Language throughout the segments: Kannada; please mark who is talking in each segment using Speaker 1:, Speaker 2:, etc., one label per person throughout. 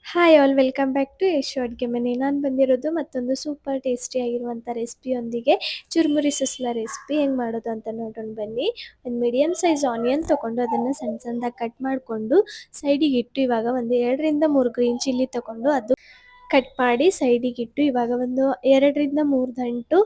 Speaker 1: Hi all welcome back to Yashu ಅಡುಗೆ ಮನೆ. ನಾನು ಬಂದಿರೋದು ಮತ್ತೊಂದು ಸೂಪರ್ ಟೇಸ್ಟಿ ಆಗಿರುವಂಥ ರೆಸಿಪಿಯೊಂದಿಗೆ. ಚುರುಮುರಿ ಸುಸ್ಲಾ ರೆಸಿಪಿ ಹೆಂಗೆ ಮಾಡೋದು ಅಂತ ನೋಡೋಣ ಬನ್ನಿ. ಒಂದು ಮೀಡಿಯಮ್ ಸೈಜ್ ಆನಿಯನ್ ತೊಗೊಂಡು ಅದನ್ನು ಸಣ್ಣ ಸಣ್ಣದಾಗಿ ಕಟ್ ಮಾಡಿಕೊಂಡು ಸೈಡಿಗೆ ಇಟ್ಟು, ಇವಾಗ ಒಂದು 2 ರಿಂದ 3 ಗ್ರೀನ್ ಚಿಲ್ಲಿ ತೊಗೊಂಡು ಅದು ಕಟ್ ಮಾಡಿ ಸೈಡಿಗೆ ಇಟ್ಟು, ಇವಾಗ ಒಂದು 2 ರಿಂದ 3 ದಂಟು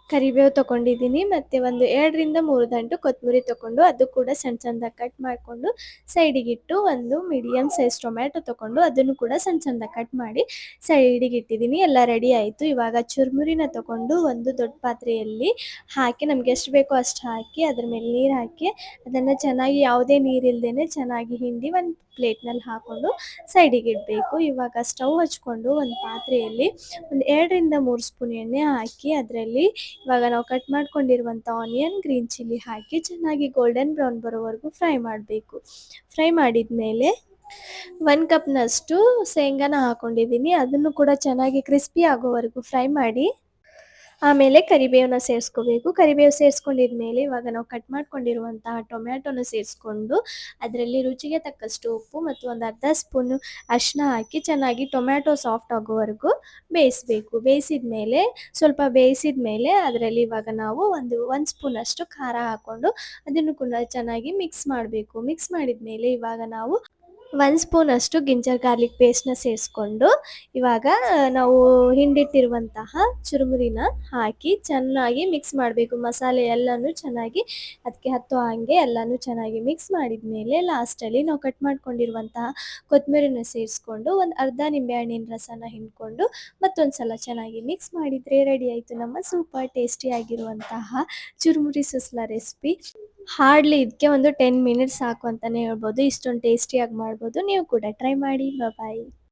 Speaker 1: ಕರಿಬೇವು ತೊಗೊಂಡಿದ್ದೀನಿ, ಮತ್ತು ಒಂದು 2 ರಿಂದ 3 ದಂಟು ಕೊತ್ತಂಬರಿ ತೊಗೊಂಡು ಅದು ಕೂಡ ಸಣ್ಣ ಸಣ್ಣದಾಗಿ ಕಟ್ ಮಾಡಿಕೊಂಡು ಸೈಡಿಗಿಟ್ಟು, ಒಂದು ಮೀಡಿಯಮ್ ಸೈಜ್ ಟೊಮ್ಯಾಟೊ ತೊಗೊಂಡು ಅದನ್ನು ಕೂಡ ಸಣ್ಣ ಸಣ್ಣದಾಗಿ ಕಟ್ ಮಾಡಿ ಸೈಡಿಗೆ ಇಟ್ಟಿದ್ದೀನಿ. ಎಲ್ಲ ರೆಡಿ ಆಯಿತು. ಇವಾಗ ಚುರುಮುರಿನ ತೊಗೊಂಡು ಒಂದು ದೊಡ್ಡ ಪಾತ್ರೆಯಲ್ಲಿ ಹಾಕಿ, ನಮ್ಗೆ ಎಷ್ಟು ಬೇಕೋ ಅಷ್ಟು ಹಾಕಿ ಅದ್ರ ಮೇಲೆ ನೀರು ಹಾಕಿ ಅದನ್ನು ಚೆನ್ನಾಗಿ ಯಾವುದೇ ನೀರಿಲ್ದೇ ಚೆನ್ನಾಗಿ ಹಿಂಡಿ ಒಂದು ಪ್ಲೇಟ್ನಲ್ಲಿ ಹಾಕ್ಕೊಂಡು ಸೈಡಿಗೆ ಇಡಬೇಕು. ಇವಾಗ ಸ್ಟವ್ ಹಚ್ಕೊಂಡು ಒಂದು ಪಾತ್ರೆಯಲ್ಲಿ ಒಂದು 2 ರಿಂದ 3 ಸ್ಪೂನ್ ಎಣ್ಣೆ ಹಾಕಿ ಅದರಲ್ಲಿ ಇವಾಗ ನಾವು ಕಟ್ ಮಾಡ್ಕೊಂಡಿರುವಂಥ ಆನಿಯನ್, ಗ್ರೀನ್ ಚಿಲ್ಲಿ ಹಾಕಿ ಚೆನ್ನಾಗಿ ಗೋಲ್ಡನ್ ಬ್ರೌನ್ ಬರೋವರೆಗೂ ಫ್ರೈ ಮಾಡಬೇಕು. ಫ್ರೈ ಮಾಡಿದ ಮೇಲೆ 1 ಕಪ್ನಷ್ಟು ಶೇಂಗಾನ ಹಾಕ್ಕೊಂಡಿದ್ದೀನಿ. ಅದನ್ನು ಕೂಡ ಚೆನ್ನಾಗಿ ಕ್ರಿಸ್ಪಿ ಆಗೋವರೆಗೂ ಫ್ರೈ ಮಾಡಿ ಆಮೇಲೆ ಕರಿಬೇವನ್ನ ಸೇರಿಸ್ಕೋಬೇಕು. ಕರಿಬೇವು ಸೇರಿಸ್ಕೊಂಡಿದ್ಮೇಲೆ ಇವಾಗ ನಾವು ಕಟ್ ಮಾಡ್ಕೊಂಡಿರುವಂತಹ ಟೊಮ್ಯಾಟೊನ ಸೇರಿಸ್ಕೊಂಡು ಅದರಲ್ಲಿ ರುಚಿಗೆ ತಕ್ಕಷ್ಟು ಉಪ್ಪು ಮತ್ತು ಒಂದು ಅರ್ಧ ಸ್ಪೂನು ಅರಿಶಿನ ಹಾಕಿ ಚೆನ್ನಾಗಿ ಟೊಮ್ಯಾಟೊ ಸಾಫ್ಟ್ ಆಗೋವರೆಗೂ ಬೇಯಿಸಬೇಕು. ಸ್ವಲ್ಪ ಬೇಯಿಸಿದ ಮೇಲೆ ಅದರಲ್ಲಿ ಇವಾಗ ನಾವು ಒಂದು ಸ್ಪೂನಷ್ಟು ಖಾರ ಹಾಕ್ಕೊಂಡು ಅದನ್ನು ಕೂಡ ಚೆನ್ನಾಗಿ ಮಿಕ್ಸ್ ಮಾಡಬೇಕು. ಮಿಕ್ಸ್ ಮಾಡಿದ ಮೇಲೆ ಇವಾಗ ನಾವು 1 ಸ್ಪೂನಷ್ಟು ಗಿಂಜರ್ ಗಾರ್ಲಿಕ್ ಪೇಸ್ಟ್ನ ಸೇರಿಸ್ಕೊಂಡು ಇವಾಗ ನಾವು ಹಿಂಡಿಟ್ಟಿರುವಂತಹ ಚುರುಮುರಿನ ಹಾಕಿ ಚೆನ್ನಾಗಿ ಮಿಕ್ಸ್ ಮಾಡಬೇಕು. ಮಸಾಲೆ ಎಲ್ಲನೂ ಚೆನ್ನಾಗಿ ಅದಕ್ಕೆ ಹತ್ತೋ ಹಾಗೆ ಎಲ್ಲನೂ ಚೆನ್ನಾಗಿ ಮಿಕ್ಸ್ ಮಾಡಿದ ಮೇಲೆ ಲಾಸ್ಟಲ್ಲಿ ನಾವು ಕಟ್ ಮಾಡ್ಕೊಂಡಿರುವಂತಹ ಕೊತ್ತಂಬರಿನ ಸೇರಿಸ್ಕೊಂಡು ಒಂದು ಅರ್ಧ ನಿಂಬೆಹಣ್ಣಿನ ರಸನ ಹಿಂಡ್ಕೊಂಡು ಮತ್ತೊಂದು ಸಲ ಚೆನ್ನಾಗಿ ಮಿಕ್ಸ್ ಮಾಡಿದರೆ ರೆಡಿ ಆಯಿತು ನಮ್ಮ ಸೂಪರ್ ಟೇಸ್ಟಿಯಾಗಿರುವಂತಹ ಚುರುಮುರಿ ಸುಸ್ಲಾ ರೆಸಿಪಿ. ಹಾರ್ಡ್ಲಿ ಇದಕ್ಕೆ ಒಂದು 10 ಮಿನಿಟ್ಸ್ ಸಾಕು ಅಂತಲೇ ಹೇಳ್ಬೋದು. ಇಷ್ಟೊಂದು ಟೇಸ್ಟಿಯಾಗಿ ಮಾಡ್ಬೋದು. ನೀವು ಕೂಡ ಟ್ರೈ ಮಾಡಿ. ಬಾಯ್.